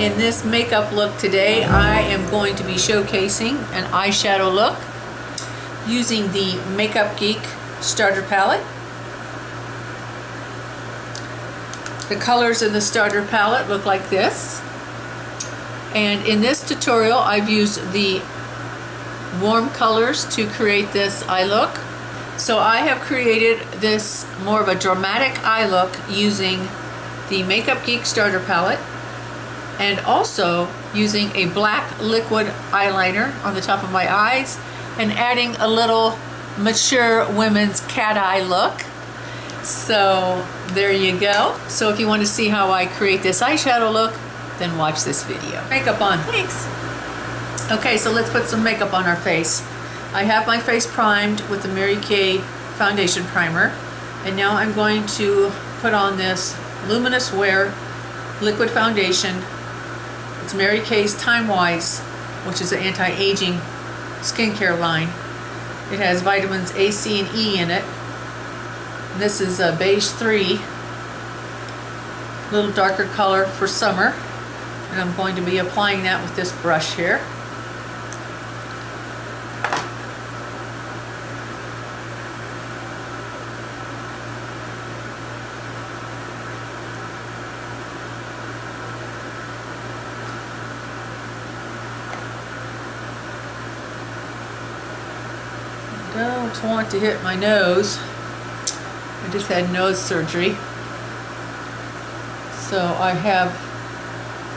In this makeup look today, I am going to be showcasing an eyeshadow look using the Makeup Geek starter palette. The colors in the starter palette look like this. And in this tutorial, I've used the warm colors to create this eye look. So I have created this more of a dramatic eye look using the Makeup Geek starter palette and also using a black liquid eyeliner on the top of my eyes and adding a little mature women's cat eye look. So there you go. So if you want to see how I create this eyeshadow look, then watch this video. Makeup on. Thanks. Okay, so let's put some makeup on our face. I have my face primed with the Mary Kay foundation primer, and now I'm going to put on this Luminous Wear liquid foundation. It's Mary Kay's Time Wise, which is an anti-aging skincare line. It has vitamins A, C, and E in it. This is a beige 3, a little darker color for summer, and I'm going to be applying that with this brush here. Don't want to hit my nose. I just had nose surgery, so I have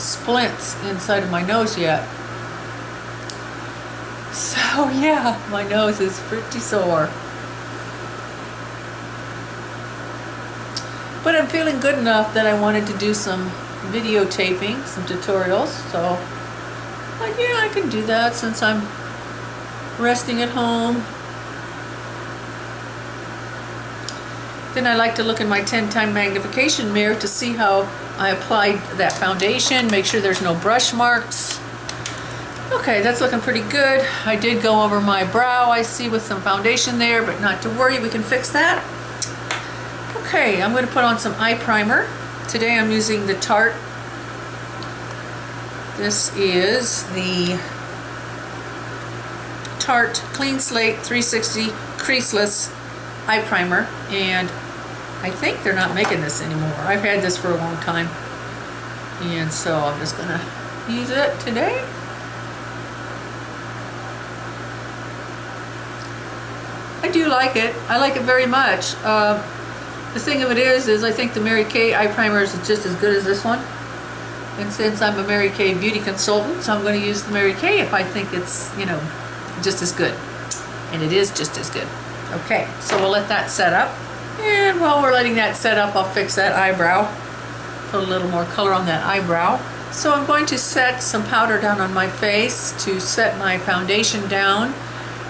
splints inside of my nose yet. So yeah, my nose is pretty sore. But I'm feeling good enough that I wanted to do some videotaping, some tutorials, so yeah, I can do that since I'm resting at home. Then I like to look in my 10-time magnification mirror to see how I applied that foundation, make sure there's no brush marks. Okay, that's looking pretty good. I did go over my brow, I see, with some foundation there, but not to worry, we can fix that. Okay, I'm going to put on some eye primer. Today I'm using the Tarte. This is the Tarte Clean Slate 360 Creaseless eye primer, and I think they're not making this anymore. I've had this for a long time, and so I'm just gonna use it today. I do like it. I like it very much. The thing of it is I think the Mary Kay eye primer is just as good as this one, and since I'm a Mary Kay beauty consultant, so I'm going to use the Mary Kay if I think it's, you know, just as good, and it is just as good. Okay, so we'll let that set up. And while we're letting that set up, I'll fix that eyebrow. Put a little more color on that eyebrow. So I'm going to set some powder down on my face to set my foundation down.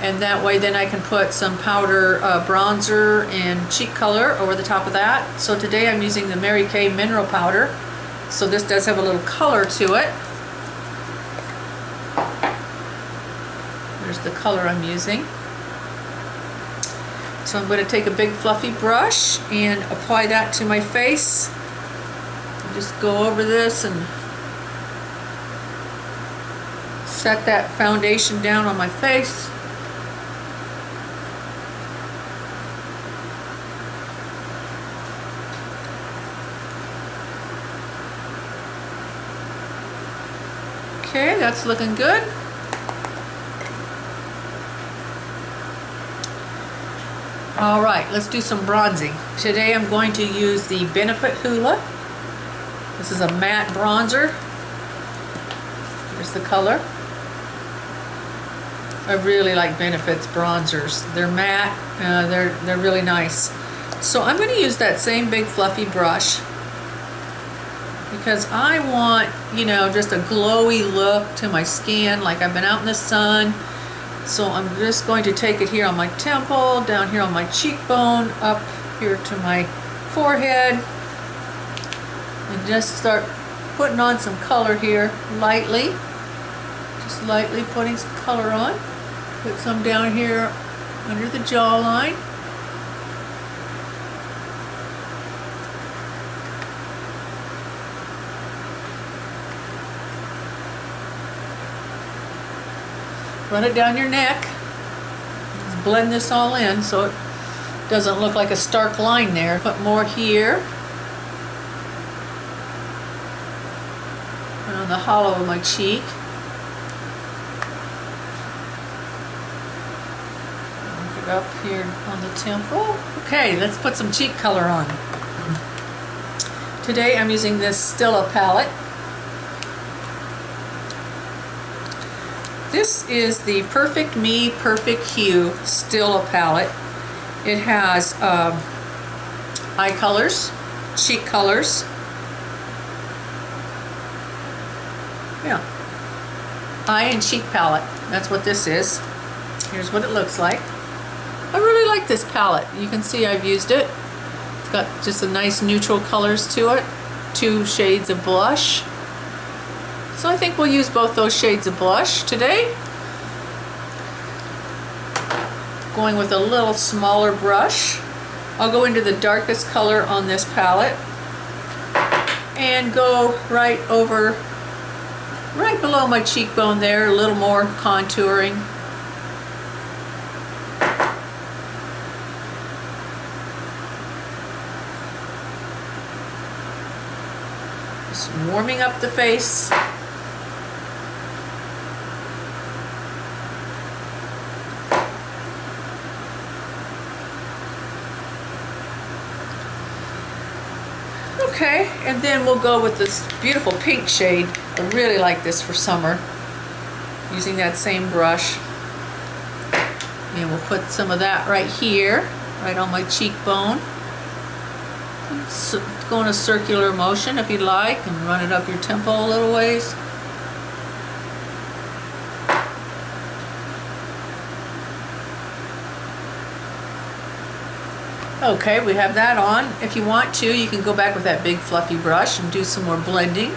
And that way then I can put some powder bronzer and cheek color over the top of that. So today I'm using the Mary Kay mineral powder. So this does have a little color to it. There's the color I'm using. So I'm going to take a big fluffy brush and apply that to my face. Just go over this and set that foundation down on my face. Okay, that's looking good. All right, let's do some bronzing. Today I'm going to use the Benefit Hoola. This is a matte bronzer. Here's the color. I really like Benefit's bronzers. They're matte, they're really nice. So I'm going to use that same big fluffy brush because I want, you know, just a glowy look to my skin, like I've been out in the sun. So I'm just going to take it here on my temple, down here on my cheekbone, up here to my forehead, and just start putting on some color here lightly. Just lightly putting some color on. Put some down here under the jawline. run it down your neck. Just blend this all in so it doesn't look like a stark line there. Put more here. And on the hollow of my cheek. Work it up here on the temple. Okay, let's put some cheek color on. Today I'm using this Stila palette. This is the Perfect Me, Perfect Hue Stila palette. It has eye colors, cheek colors. Yeah, eye and cheek palette. That's what this is. Here's what it looks like. I really like this palette. You can see I've used it. It's got just a nice neutral colors to it. 2 shades of blush. So I think we'll use both those shades of blush today. Going with a little smaller brush. I'll go into the darkest color on this palette and go right below my cheekbone there, a little more contouring. Just warming up the face. Okay, and then we'll go with this beautiful pink shade. I really like this for summer. Using that same brush. And we'll put some of that right here, right on my cheekbone. So go in a circular motion if you'd like, and run it up your temple a little ways. Okay, we have that on. If you want to, you can go back with that big fluffy brush and do some more blending.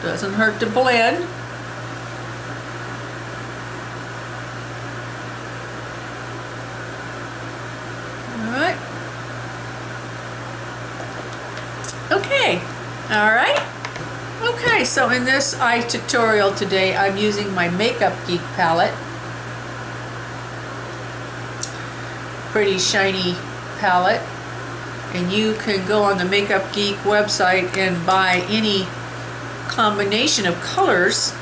Doesn't hurt to blend. Alright. Okay. Alright. Okay, so in this eye tutorial today, I'm using my Makeup Geek palette. Pretty shiny palette, and you can go on the Makeup Geek website and buy any combination of colors.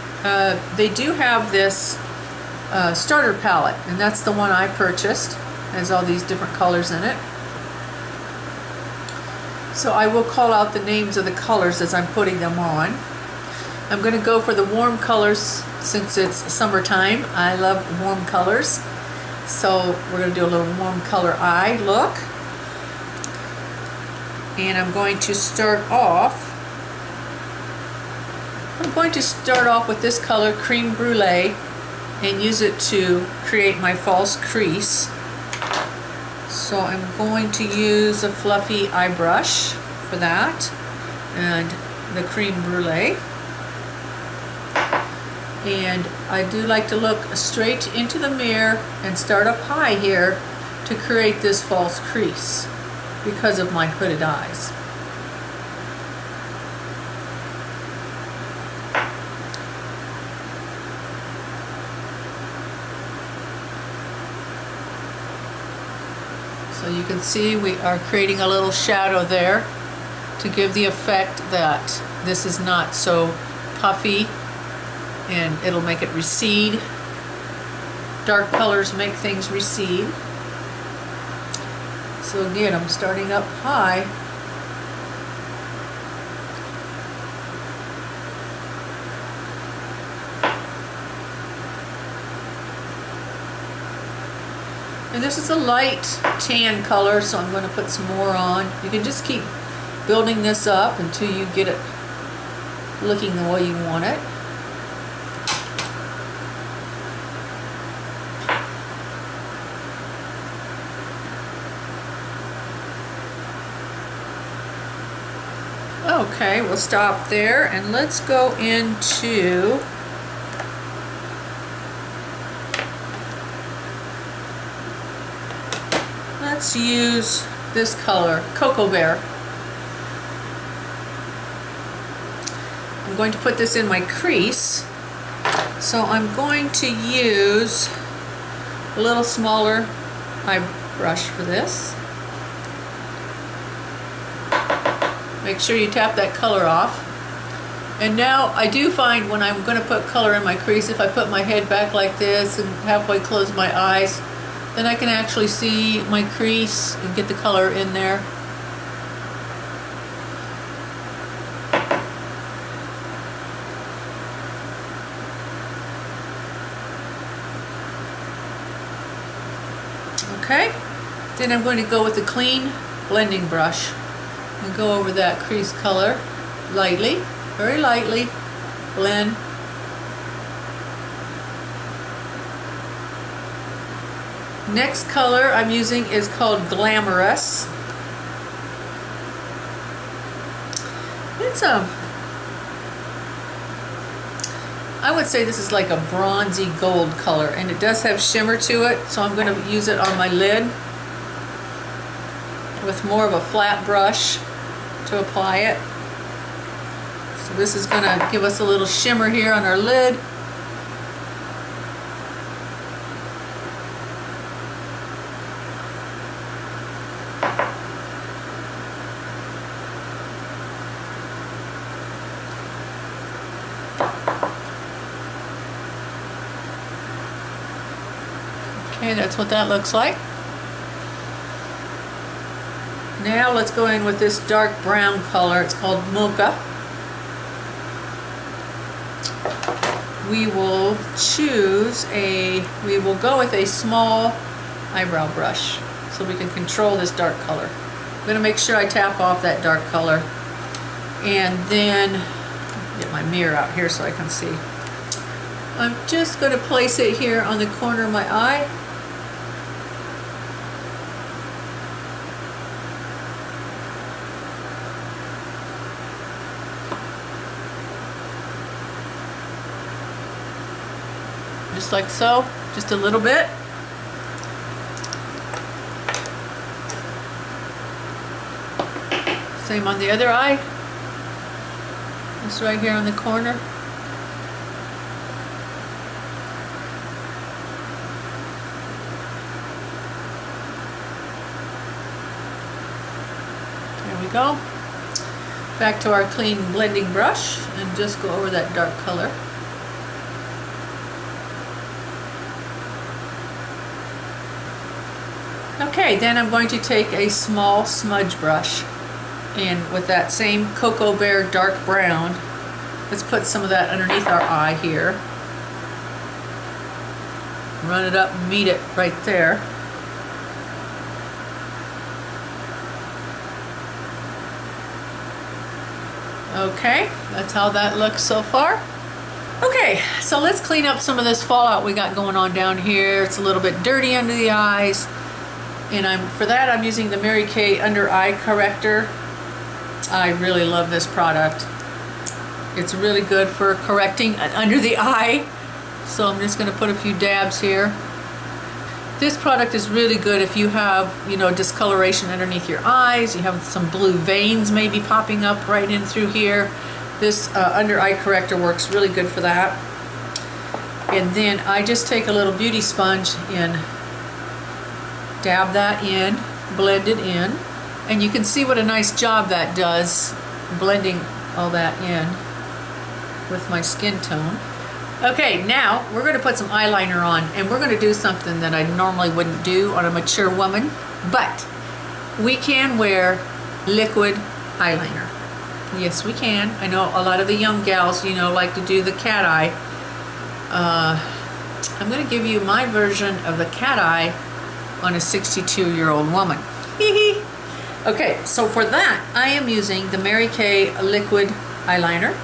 They do have this starter palette, and that's the one I purchased. It has all these different colors in it. So I will call out the names of the colors as I'm putting them on. I'm going to go for the warm colors since it's summertime. I love warm colors. So we're going to do a little warm color eye look. And I'm going to start off with this color, Cream Brulee, and use it to create my false crease. So I'm going to use a fluffy eye brush for that, and the Cream Brulee. And I do like to look straight into the mirror and start up high here to create this false crease because of my hooded eyes. So you can see we are creating a little shadow there to give the effect that this is not so puffy, and it'll make it recede. Dark colors make things recede. So again, I'm starting up high. And this is a light tan color, so I'm going to put some more on. You can just keep building this up until you get it looking the way you want it. Okay, we'll stop there and let's go into let's use this color, Cocoa Bear. I'm going to put this in my crease. So I'm going to use a little smaller eye brush for this. Make sure you tap that color off. And now I do find when I'm going to put color in my crease, if I put my head back like this and halfway close my eyes, then I can actually see my crease and get the color in there. Okay, then I'm going to go with the clean blending brush and go over that crease color lightly, very lightly, blend. Next color I'm using is called Glamorous. It's I would say this is like a bronzy gold color, and it does have shimmer to it, so I'm going to use it on my lid with more of a flat brush to apply it. So this is going to give us a little shimmer here on our lid. Okay, that's what that looks like. Now let's go in with this dark brown color. It's called Mocha. We will go with a small eyebrow brush so we can control this dark color. I'm going to make sure I tap off that dark color, and then get my mirror out here so I can see. I'm just going to place it here on the corner of my eye. Just like so, just a little bit. Same on the other eye. Just right here on the corner. There we go. Back to our clean blending brush and just go over that dark color. Okay, then I'm going to take a small smudge brush, and with that same Cocoa Bear dark brown, let's put some of that underneath our eye here. Run it up and meet it right there. Okay, that's how that looks so far. Okay, so let's clean up some of this fallout we got going on down here. It's a little bit dirty under the eyes. And for that I'm using the Mary Kay Under Eye Corrector. I really love this product. It's really good for correcting under the eye. So I'm just going to put a few dabs here. This product is really good if you have, discoloration underneath your eyes. You have some blue veins maybe popping up right in through here. This Under Eye Corrector works really good for that. And then I just take a little beauty sponge and dab that in, blend it in, and you can see what a nice job that does, blending all that in with my skin tone. Okay, now we're going to put some eyeliner on, and we're going to do something that I normally wouldn't do on a mature woman, but we can wear liquid eyeliner. Yes, we can. I know a lot of the young gals, like to do the cat eye. I'm going to give you my version of the cat eye on a 62-year-old woman. Okay, so for that, I am using the Mary Kay liquid eyeliner.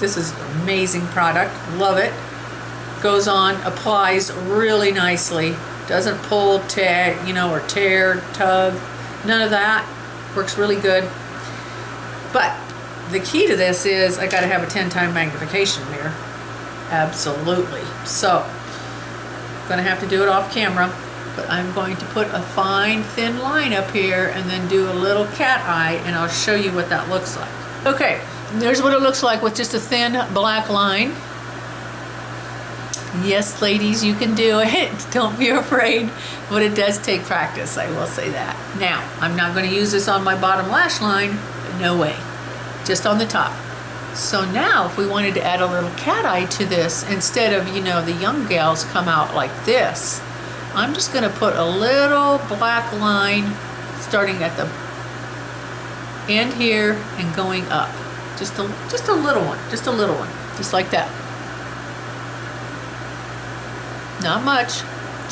This is an amazing product. Love it. Goes on, applies really nicely. Doesn't pull, tag, or tear, tug. None of that. Works really good. But the key to this is I got to have a 10-time magnification mirror. Absolutely. So, I'm going to have to do it off camera. But I'm going to put a fine thin line up here and then do a little cat eye, and I'll show you what that looks like. Okay, there's what it looks like with just a thin black line. Yes, ladies, you can do it. Don't be afraid, but it does take practice, I will say that. Now, I'm not going to use this on my bottom lash line. No way. Just on the top. So now, if we wanted to add a little cat eye to this, instead of, you know, the young gals come out like this, I'm just going to put a little black line starting at the end here and going up. Just a little one. Just a little one. Just like that. Not much,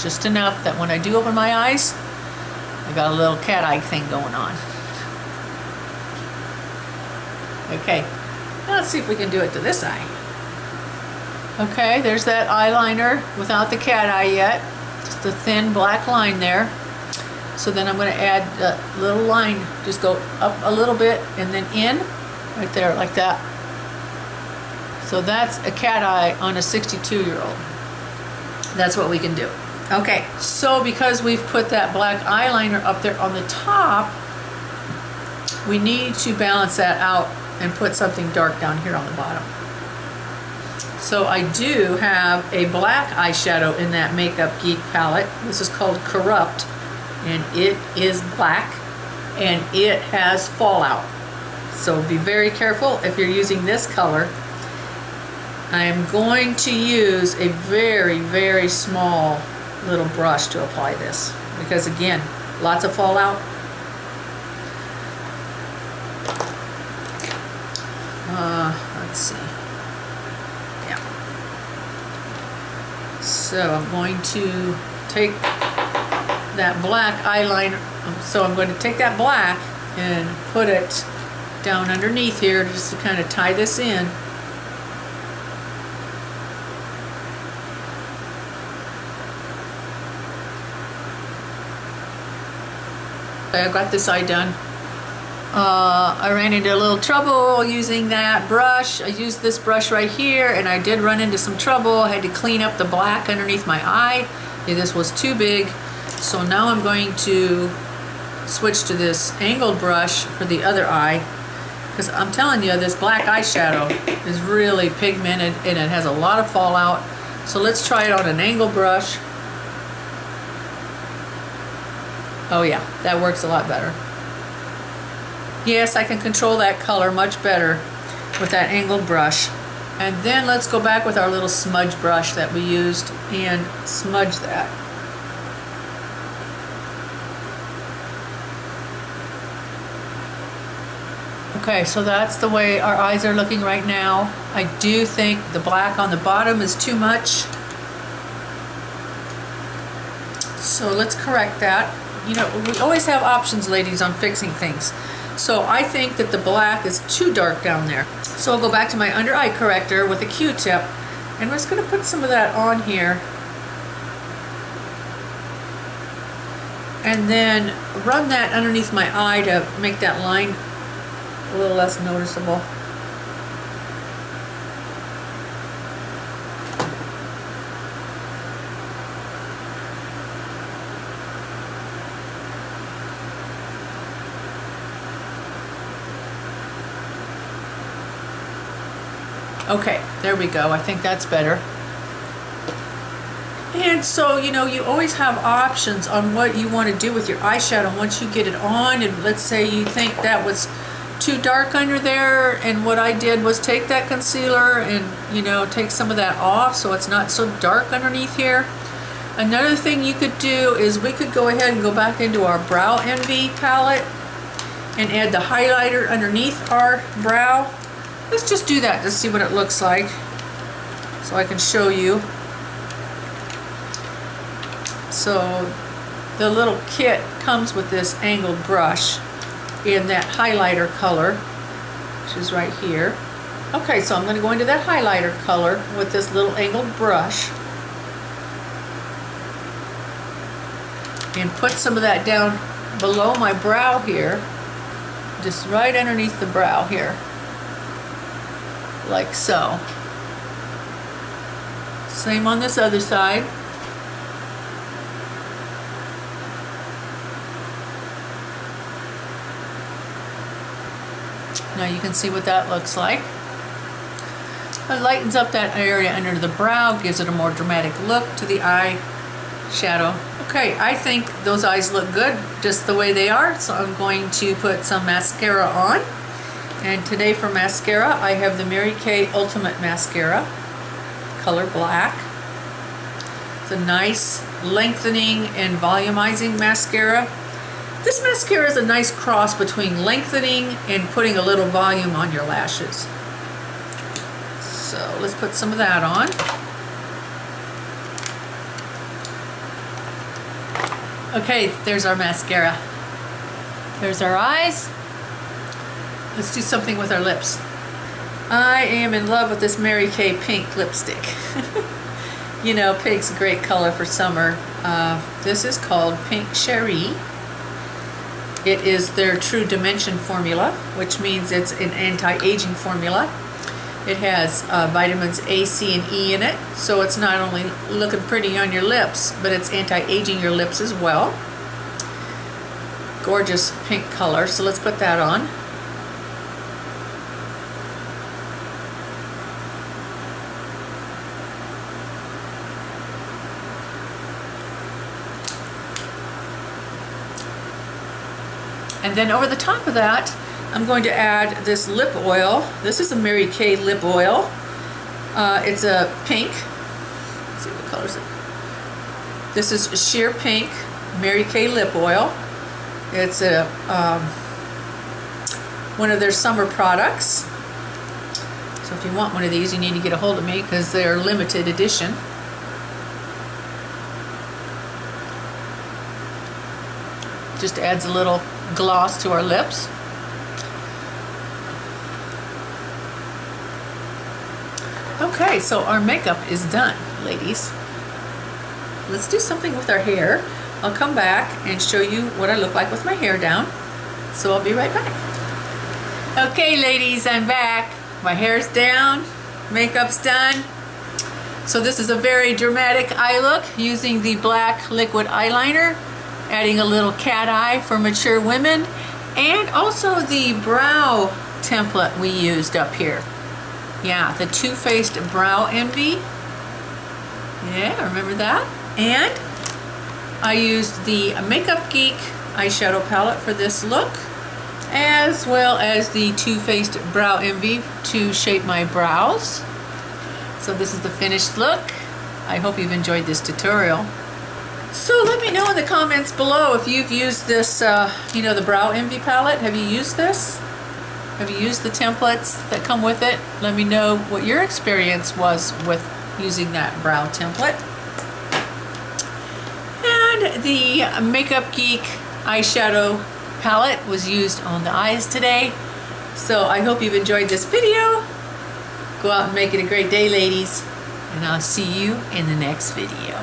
just enough that when I do open my eyes, I got a little cat eye thing going on. Okay, now let's see if we can do it to this eye. Okay, there's that eyeliner without the cat eye yet. Just a thin black line there. So then I'm going to add a little line, just go up a little bit and then in, right there, like that. So that's a cat eye on a 62-year-old. That's what we can do. Okay, so because we've put that black eyeliner up there on the top, we need to balance that out and put something dark down here on the bottom. So I do have a black eyeshadow in that Makeup Geek palette. This is called Corrupt, and it is black, and it has fallout. So be very careful if you're using this color. I am going to use a very, very small little brush to apply this because, again, lots of fallout. Let's see. Yeah. So I'm going to take that black eyeliner. So I'm going to take that black and put it down underneath here just to kind of tie this in. I got this eye done. I ran into a little trouble using that brush. I used this brush right here and I did run into some trouble. I had to clean up the black underneath my eye. This was too big. So now I'm going to switch to this angled brush for the other eye, because I'm telling you, this black eyeshadow is really pigmented and it has a lot of fallout. So let's try it on an angled brush. Oh yeah, that works a lot better. Yes, I can control that color much better with that angled brush. And then let's go back with our little smudge brush that we used and smudge that. Okay, so that's the way our eyes are looking right now. I do think the black on the bottom is too much. So let's correct that. You know, we always have options, ladies, on fixing things. So I think that the black is too dark down there. So I'll go back to my under eye corrector with a Q-tip, and I'm just going to put some of that on here. And then run that underneath my eye to make that line a little less noticeable. Okay, there we go. I think that's better. And so, you know, you always have options on what you want to do with your eyeshadow once you get it on. And let's say you think that was too dark under there, and what I did was take that concealer and, you know, take some of that off so it's not so dark underneath here. Another thing you could do is we could go ahead and go back into our Brow Envy palette and add the highlighter underneath our brow. Let's just do that to see what it looks like so I can show you. So the little kit comes with this angled brush in that highlighter color, which is right here. Okay, so I'm going to go into that highlighter color with this little angled brush and put some of that down below my brow here, just right underneath the brow here, like so. Same on this other side. Now you can see what that looks like. It lightens up that area under the brow, gives it a more dramatic look to the eye shadow. Okay, I think those eyes look good just the way they are, so I'm going to put some mascara on. And today for mascara, I have the Mary Kay Ultimate Mascara, color black. It's a nice lengthening and volumizing mascara. This mascara is a nice cross between lengthening and putting a little volume on your lashes. So let's put some of that on. Okay, there's our mascara. There's our eyes. Let's do something with our lips. I am in love with this Mary Kay pink lipstick. You know, pink's a great color for summer. This is called Pink Cherie. It is their True Dimension formula, which means it's an anti-aging formula. It has vitamins A, C, and E in it, so it's not only looking pretty on your lips, but it's anti-aging your lips as well. Gorgeous pink color, so let's put that on. And then over the top of that, I'm going to add this lip oil. This is a Mary Kay lip oil. It's a pink. Let's see what color is it. This is sheer pink Mary Kay lip oil. It's a one of their summer products. So if you want one of these, you need to get a hold of me because they're limited edition. Just adds a little gloss to our lips. Okay, so our makeup is done, ladies. Let's do something with our hair. I'll come back and show you what I look like with my hair down. So I'll be right back. Okay, ladies, I'm back. My hair's down, makeup's done. So this is a very dramatic eye look using the black liquid eyeliner, adding a little cat eye for mature women, and also the brow template we used up here. Yeah, the Too Faced Brow Envy. Yeah, remember that? And I used the Makeup Geek eyeshadow palette for this look, as well as the Too Faced Brow Envy to shape my brows. So this is the finished look. I hope you've enjoyed this tutorial. So let me know in the comments below if you've used this, the Brow Envy palette. Have you used this? Have you used the templates that come with it? Let me know what your experience was with using that brow template. And the Makeup Geek eyeshadow palette was used on the eyes today. So I hope you've enjoyed this video. Go out and make it a great day, ladies. And I'll see you in the next video.